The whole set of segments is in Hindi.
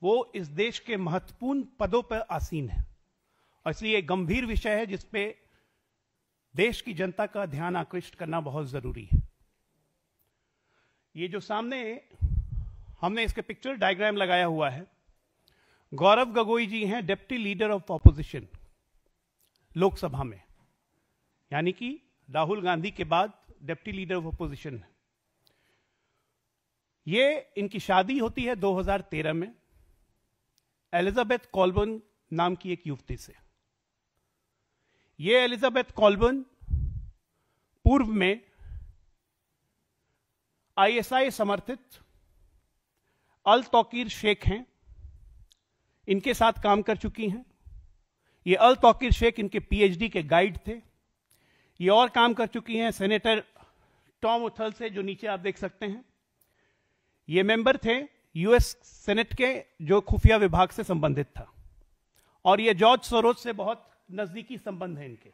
वो इस देश के महत्वपूर्ण पदों पर आसीन है, और इसलिए एक गंभीर विषय है जिसपे देश की जनता का ध्यान आकृष्ट करना बहुत जरूरी है। ये जो सामने हमने इसके पिक्चर डायग्राम लगाया हुआ है, गौरव गोगोई जी हैं deputy leader of opposition Lok Sabha में, यानी कि राहुल गांधी के बाद डिप्टी लीडर ऑफ ऑपोजिशन है। ये इनकी शादी होती है 2013 में एलिजाबेथ कॉल्बर्न नाम की एक युवती से। ये एलिजाबेथ कॉल्बर्न पूर्व में आईएसआई समर्थित अल तौकीर शेख हैं, इनके साथ काम कर चुकी हैं। ये अल तौकीर शेख इनके पीएचडी के गाइड थे। ये और काम कर चुकी हैं सेनेटर टॉम उथल से, जो नीचे आप देख सकते हैं। ये मेंबर थे यूएस सेनेट के, जो खुफिया विभाग से संबंधित था, और ये जॉर्ज सोरोज से बहुत नजदीकी संबंध है इनके।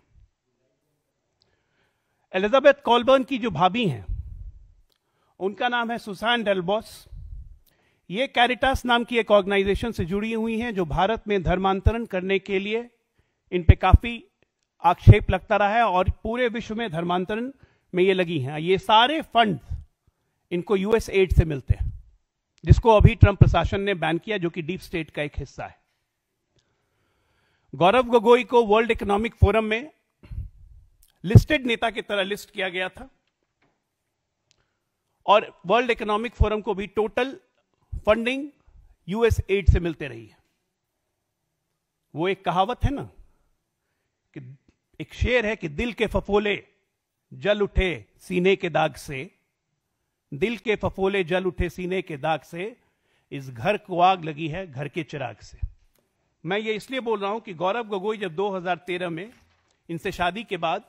एलिजाबेथ कॉल्बर्न की जो भाभी हैं उनका नाम है सुसान डेलबॉस। ये कैरिटास नाम की एक ऑर्गेनाइजेशन से जुड़ी हुई हैं, जो भारत में धर्मांतरण करने के लिए इन पे काफी आक्षेप लगता रहा है, और पूरे विश्व में धर्मांतरण में ये लगी हैं। ये सारे फंड इनको यूएस एड से मिलते हैं, जिसको अभी ट्रंप प्रशासन ने बैन किया, जो कि डीप स्टेट का एक हिस्सा है। गौरव गोगोई को वर्ल्ड इकोनॉमिक फोरम में लिस्टेड नेता की तरह लिस्ट किया गया था, और वर्ल्ड इकोनॉमिक फोरम को भी टोटल फंडिंग यूएस एड से मिलते रही है। वो एक कहावत है ना, कि एक शेर है कि दिल के फफोले जल उठे सीने के दाग से, दिल के फफोले जल उठे सीने के दाग से, इस घर को आग लगी है घर के चिराग से। मैं ये इसलिए बोल रहा हूं कि गौरव गोगोई जब 2013 में इनसे शादी के बाद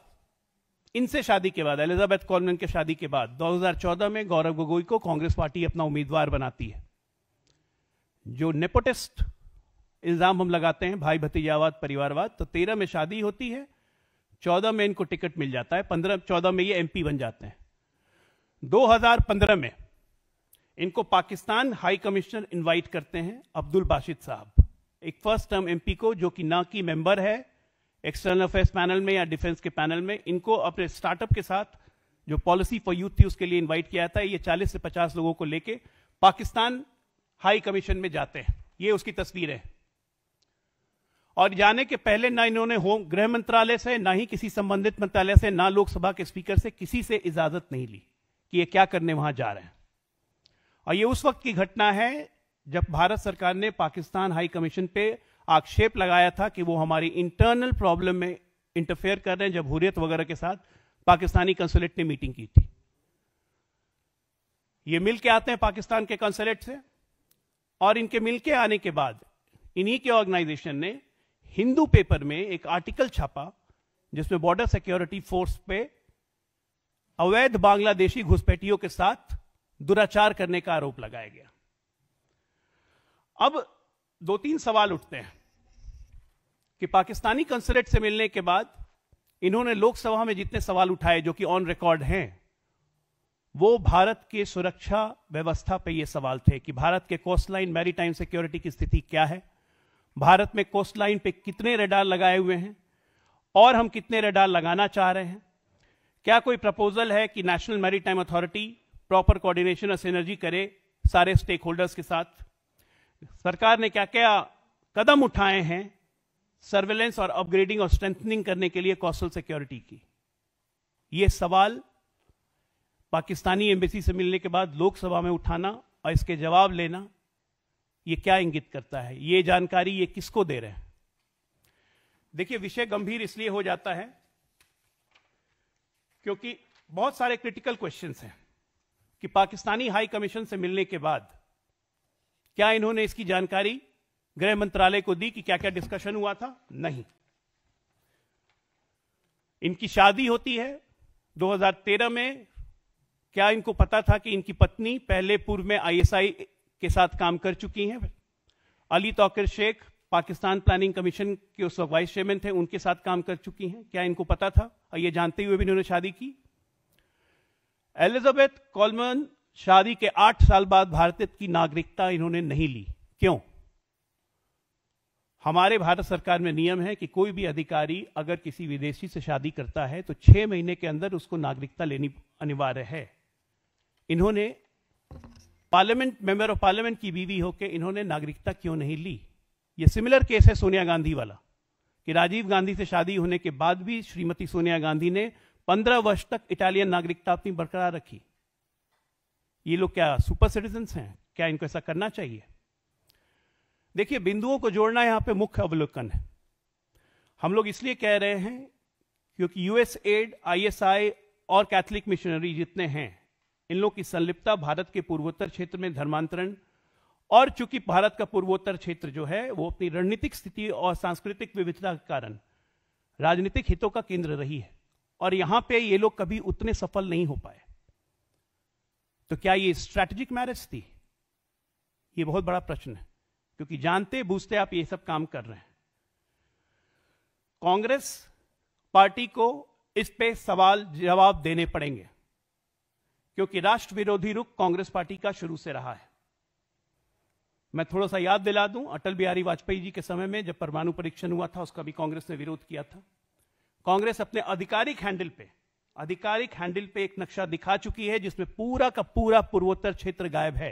एलिजाबेथ कॉल्बर्न के शादी के बाद 2014 में गौरव गोगोई को कांग्रेस पार्टी अपना उम्मीदवार बनाती है। जो नेपोटिस्ट इल्जाम हम लगाते हैं, भाई भतीजावाद परिवारवाद, तो 13 में शादी होती है, 14 में इनको टिकट मिल जाता है, 14 में ये एमपी बन जाते हैं। 2015 में इनको पाकिस्तान हाई कमिश्नर इनवाइट करते हैं, अब्दुल बाशिद साहब, एक फर्स्ट टर्म एमपी को, जो कि ना की मेंबर है एक्सटर्नल अफेयर्स पैनल में या डिफेंस के पैनल में। इनको अपने स्टार्टअप के साथ जो पॉलिसी फॉर यूथ थी उसके लिए इनवाइट किया था। ये 40 से 50 लोगों को लेके पाकिस्तान हाई कमीशन में जाते हैं। ये उसकी तस्वीर है। और जाने के पहले ना इन्होंने गृह मंत्रालय से, ना ही किसी संबंधित मंत्रालय से, ना लोकसभा के स्पीकर से किसी से इजाजत नहीं ली कि ये क्या करने वहां जा रहे हैं। और ये उस वक्त की घटना है जब भारत सरकार ने पाकिस्तान हाई कमीशन पे आक्षेप लगाया था कि वो हमारी इंटरनल प्रॉब्लम में इंटरफेयर कर रहे हैं। जब हुर्रियत वगैरह के साथ पाकिस्तानी कंसुलेट ने मीटिंग की थी, ये मिल के आते हैं पाकिस्तान के कंसुलेट से, और इनके मिल के आने के बाद इन्हीं के ऑर्गेनाइजेशन ने हिंदू पेपर में एक आर्टिकल छापा, जिसमें बॉर्डर सिक्योरिटी फोर्स पे अवैध बांग्लादेशी घुसपैठियों के साथ दुराचार करने का आरोप लगाया गया। अब 2-3 सवाल उठते हैं कि पाकिस्तानी कंसुलेट से मिलने के बाद इन्होंने लोकसभा में जितने सवाल उठाए, जो कि ऑन रिकॉर्ड हैं, वो भारत के सुरक्षा व्यवस्था पे ये सवाल थे कि भारत के कोस्ट लाइन मैरीटाइम सिक्योरिटी की स्थिति क्या है, भारत में कोस्ट लाइन पे कितने रडार लगाए हुए हैं, और हम कितने रडार लगाना चाह रहे हैं, क्या कोई प्रपोजल है कि national maritime authority proper coordination और सिनर्जी करे सारे स्टेक होल्डर्स के साथ, सरकार ने क्या क्या कदम उठाए हैं सर्वेलेंस और अपग्रेडिंग और स्ट्रेंथनिंग करने के लिए कोस्टल सिक्योरिटी की। ये सवाल पाकिस्तानी एम्बेसी से मिलने के बाद लोकसभा में उठाना और इसके जवाब लेना, ये क्या इंगित करता है, ये जानकारी ये किसको दे रहे हैं? देखिए, विषय गंभीर इसलिए हो जाता है क्योंकि बहुत सारे क्रिटिकल क्वेश्चंस हैं कि पाकिस्तानी हाई कमीशन से मिलने के बाद क्या इन्होंने इसकी जानकारी गृह मंत्रालय को दी कि क्या क्या डिस्कशन हुआ था? नहीं। इनकी शादी होती है 2013 में। क्या इनको पता था कि इनकी पत्नी पहले पूर्व में आईएसआई के साथ काम कर चुकी हैं? अली तौकीर शेख पाकिस्तान प्लानिंग कमीशन के उस वक्त वाइस चेयरमैन थे, उनके साथ काम कर चुकी हैं। क्या इनको पता था? और ये जानते हुए भी इन्होंने शादी की। एलिजाबेथ कॉल्बर्न शादी के 8 साल बाद भारत की नागरिकता इन्होंने नहीं ली। क्यों? हमारे भारत सरकार में नियम है कि कोई भी अधिकारी अगर किसी विदेशी से शादी करता है तो 6 महीने के अंदर उसको नागरिकता लेनी अनिवार्य है। इन्होंने मेंबर ऑफ पार्लियामेंट की बीवी होकर इन्होंने नागरिकता क्यों नहीं ली? यह सिमिलर केस है सोनिया गांधी वाला, कि राजीव गांधी से शादी होने के बाद भी श्रीमती सोनिया गांधी ने 15 वर्ष तक इटालियन नागरिकता अपनी बरकरार रखी। ये लोग क्या सुपर सिटीजन्स हैं? क्या इनको ऐसा करना चाहिए? देखिए, बिंदुओं को जोड़ना यहां पे मुख्य अवलोकन है। हम लोग इसलिए कह रहे हैं क्योंकि यूएसएड, आईएसआई और कैथोलिक मिशनरी जितने हैं, इन लोग की संलिप्तता भारत के पूर्वोत्तर क्षेत्र में धर्मांतरण, और चूंकि भारत का पूर्वोत्तर क्षेत्र जो है वो अपनी रणनीतिक स्थिति और सांस्कृतिक विविधता के कारण राजनीतिक हितों का केंद्र रही है, और यहां पे ये लोग कभी उतने सफल नहीं हो पाए। तो क्या ये स्ट्रैटेजिक मैरिज थी? ये बहुत बड़ा प्रश्न है, क्योंकि जानते बूझते आप ये सब काम कर रहे हैं। कांग्रेस पार्टी को इस पे सवाल जवाब देने पड़ेंगे, क्योंकि राष्ट्र विरोधी रुख कांग्रेस पार्टी का शुरू से रहा है। मैं थोड़ा सा याद दिला दूं, अटल बिहारी वाजपेयी जी के समय में जब परमाणु परीक्षण हुआ था, उसका भी कांग्रेस ने विरोध किया था। कांग्रेस अपने आधिकारिक हैंडल पे एक नक्शा दिखा चुकी है जिसमें पूरा का पूरा पूर्वोत्तर क्षेत्र गायब है।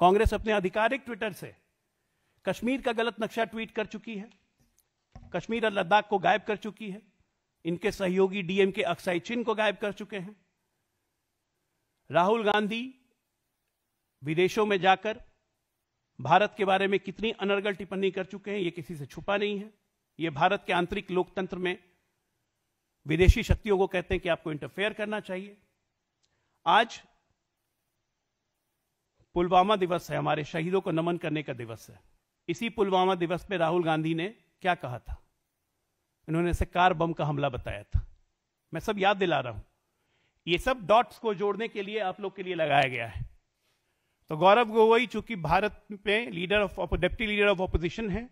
कांग्रेस अपने आधिकारिक ट्विटर से कश्मीर का गलत नक्शा ट्वीट कर चुकी है, कश्मीर और लद्दाख को गायब कर चुकी है, इनके सहयोगी डीएमके अक्साई चिन को गायब कर चुके हैं। राहुल गांधी विदेशों में जाकर भारत के बारे में कितनी अनर्गल टिप्पणी कर चुके हैं, यह किसी से छुपा नहीं है। यह भारत के आंतरिक लोकतंत्र में विदेशी शक्तियों को कहते हैं कि आपको इंटरफेयर करना चाहिए। आज पुलवामा दिवस है, हमारे शहीदों को नमन करने का दिवस है। इसी पुलवामा दिवस पे राहुल गांधी ने क्या कहा था? इन्होंने इसे कार बम का हमला बताया था। मैं सब याद दिला रहा हूं, ये सब डॉट्स को जोड़ने के लिए आप लोग के लिए लगाया गया है। तो गौरव गोगोई चूंकि भारत में डिप्टी लीडर ऑफ ऑपोजिशन है,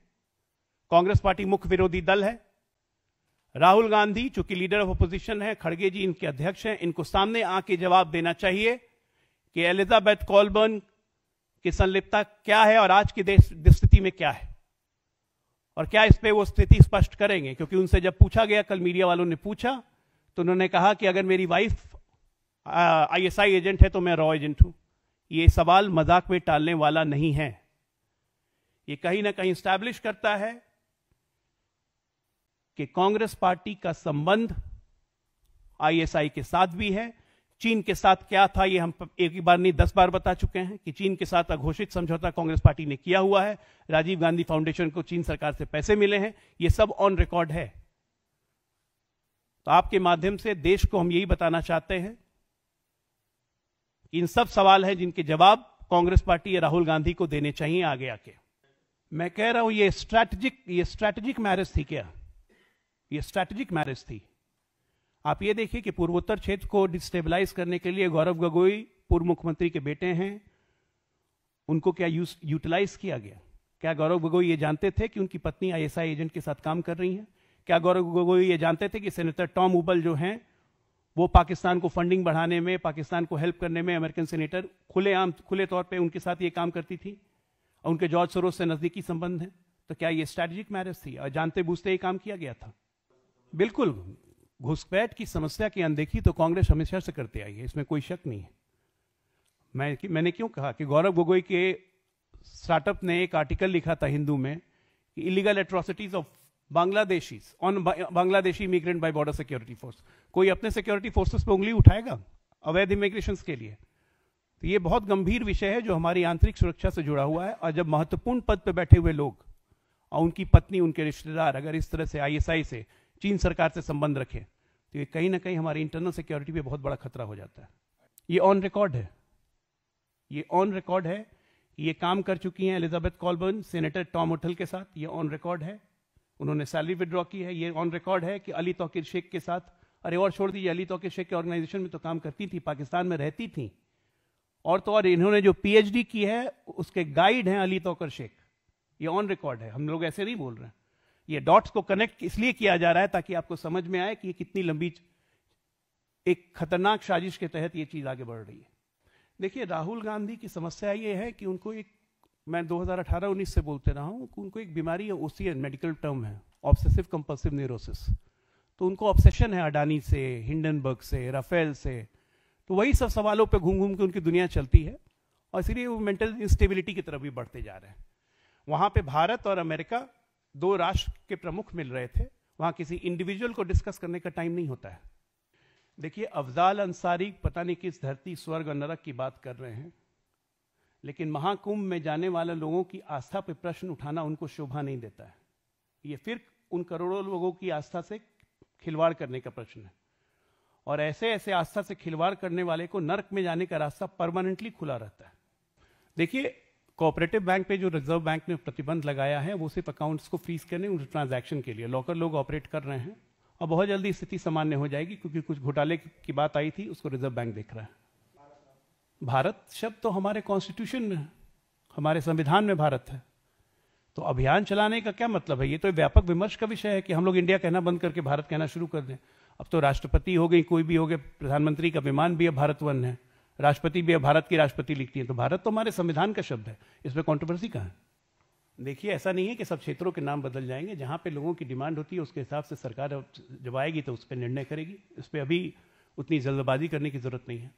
कांग्रेस पार्टी मुख्य विरोधी दल है। राहुल गांधी चूंकि लीडर ऑफ ऑपोजिशन है, खड़गे जी इनके अध्यक्ष हैं, इनको सामने आके जवाब देना चाहिए कि एलिजाबेथ कॉलबर्न की संलिप्तता क्या है और आज की देश स्थिति में क्या है, और क्या इस पे वो स्थिति स्पष्ट करेंगे। क्योंकि उनसे जब पूछा गया, कल मीडिया वालों ने पूछा, तो उन्होंने कहा कि अगर मेरी वाइफ आईएसआई एजेंट है तो मैं रॉ एजेंट हूं। ये सवाल मजाक में टालने वाला नहीं है। ये कहीं ना कहीं स्टैब्लिश करता है कि कांग्रेस पार्टी का संबंध आईएसआई के साथ भी है। चीन के साथ क्या था, ये हम एक बार नहीं 10 बार बता चुके हैं कि चीन के साथ अघोषित समझौता कांग्रेस पार्टी ने किया हुआ है। राजीव गांधी फाउंडेशन को चीन सरकार से पैसे मिले हैं, ये सब ऑन रिकॉर्ड है। तो आपके माध्यम से देश को हम यही बताना चाहते हैं, इन सब सवाल हैं जिनके जवाब कांग्रेस पार्टी या राहुल गांधी को देने चाहिए आगे आके। मैं कह रहा हूं ये स्ट्रैटेजिक मैरिज थी क्या? ये स्ट्रैटेजिक मैरिज थी। आप ये देखिए कि पूर्वोत्तर क्षेत्र को डिस्टेबलाइज करने के लिए गौरव गोगोई पूर्व मुख्यमंत्री के बेटे हैं, उनको क्या यूटिलाइज किया गया? क्या गौरव गोगोई ये जानते थे कि उनकी पत्नी आईएसआई एजेंट के साथ काम कर रही हैं? क्या गौरव गोगोई ये जानते थे कि सेनेटर टॉम उबल जो हैं वो पाकिस्तान को फंडिंग बढ़ाने में, पाकिस्तान को हेल्प करने में, अमेरिकन सेनेटर खुले तौर पे उनके साथ ये काम करती थी और उनके जॉर्ज सोरोस से नजदीकी संबंध है? तो क्या ये स्ट्रैटेजिक मैरिज थी और जानते बूझते ये काम किया गया था? बिल्कुल। घुसपैठ की समस्या की अनदेखी तो कांग्रेस हमेशा से करते आई है, इसमें कोई शक नहीं है। मैंने क्यों कहा कि गौरव गोगोई के स्टार्टअप ने एक आर्टिकल लिखा था हिंदू में कि illegal atrocities of Bangladeshis on Bangladeshi immigrant bye border security force. कोई अपने सिक्योरिटी फोर्सेस पे उंगली उठाएगा अवैध इमिग्रेशन के लिए? तो ये बहुत गंभीर विषय है जो हमारी आंतरिक सुरक्षा से जुड़ा हुआ है। और जब महत्वपूर्ण पद पर बैठे हुए लोग और उनकी पत्नी, उनके रिश्तेदार अगर इस तरह से आईएसआई से, चीन सरकार से संबंध रखें, तो ये कहीं ना कहीं हमारी इंटरनल सिक्योरिटी पे बहुत बड़ा खतरा हो जाता है। ये ऑन रिकॉर्ड है, ये ऑन रिकॉर्ड है। ये काम कर चुकी हैं एलिजाबेथ कॉलबर्न सेनेटर टॉम उठल के साथ, ये ऑन रिकॉर्ड है। उन्होंने सैलरी विड्रॉ की है, ये ऑन रिकॉर्ड है कि अली तौकीर शेख के साथ, अरे और छोड़ दीजिए, अली तौकीर शेख के ऑर्गेनाइजेशन में तो काम करती थी, पाकिस्तान में रहती थी। और तो और इन्होंने जो पीएचडी की है उसके गाइड हैं अली तौकीर शेख, ये ऑन रिकॉर्ड है। हम लोग ऐसे नहीं बोल रहे हैं। ये डॉट्स को कनेक्ट इसलिए किया जा रहा है ताकि आपको समझ में आए कि ये कितनी लंबी एक खतरनाक साजिश के तहत ये चीज आगे बढ़ रही है। देखिए, राहुल गांधी की समस्या ये है कि उनको एक मैं 2018-19 से बोलते रहा हूँ कि उनको एक बीमारी है, ओसीएन मेडिकल टर्म है, ऑब्सेसिव कंपल्सिव न्यूरोसिस। तो उनको ऑब्सेशन है अडानी से, हिंडनबर्ग से, राफेल से, तो वही सब सवालों पे घूम घूम के उनकी दुनिया चलती है और इसीलिए वो मेंटल इंस्टेबिलिटी की तरफ भी बढ़ते जा रहे हैं। वहाँ पे भारत और अमेरिका दो राष्ट्र के प्रमुख मिल रहे थे, वहाँ किसी इंडिविजुअल को डिस्कस करने का टाइम नहीं होता है। देखिए, अफजाल अंसारी पता नहीं किस धरती स्वर्ग और नरक की बात कर रहे हैं, लेकिन महाकुंभ में जाने वाले लोगों की आस्था पर प्रश्न उठाना उनको शोभा नहीं देता है। ये फिर उन करोड़ों लोगों की आस्था से खिलवाड़ करने का प्रश्न है, और ऐसे ऐसे आस्था से खिलवाड़ करने वाले को नरक में जाने का रास्ता परमानेंटली खुला रहता है। देखिए, कोऑपरेटिव बैंक पे जो रिजर्व बैंक ने प्रतिबंध लगाया है वो सिर्फ अकाउंट्स को फ्रीज करने, उन ट्रांजैक्शन के लिए लॉकर लोग ऑपरेट कर रहे हैं, और बहुत जल्दी स्थिति सामान्य हो जाएगी, क्योंकि कुछ घोटाले की बात आई थी, उसको रिजर्व बैंक देख रहा है। भारत शब्द तो हमारे कॉन्स्टिट्यूशन में है, हमारे संविधान में भारत है, तो अभियान चलाने का क्या मतलब है? ये तो व्यापक विमर्श का विषय है कि हम लोग इंडिया कहना बंद करके भारत कहना शुरू कर दें। अब तो राष्ट्रपति हो गई, कोई भी हो गए, प्रधानमंत्री का विमान भी अब भारत वन है, राष्ट्रपति भी अब भारत की राष्ट्रपति लिखती है, तो भारत तो हमारे संविधान का शब्द है, इसमें कंट्रोवर्सी कहाँ है? देखिए, ऐसा नहीं है कि सब क्षेत्रों के नाम बदल जाएंगे, जहां पे लोगों की डिमांड होती है उसके हिसाब से सरकार जब आएगी तो उस पर निर्णय करेगी। इस पर अभी उतनी जल्दबाजी करने की जरूरत नहीं है।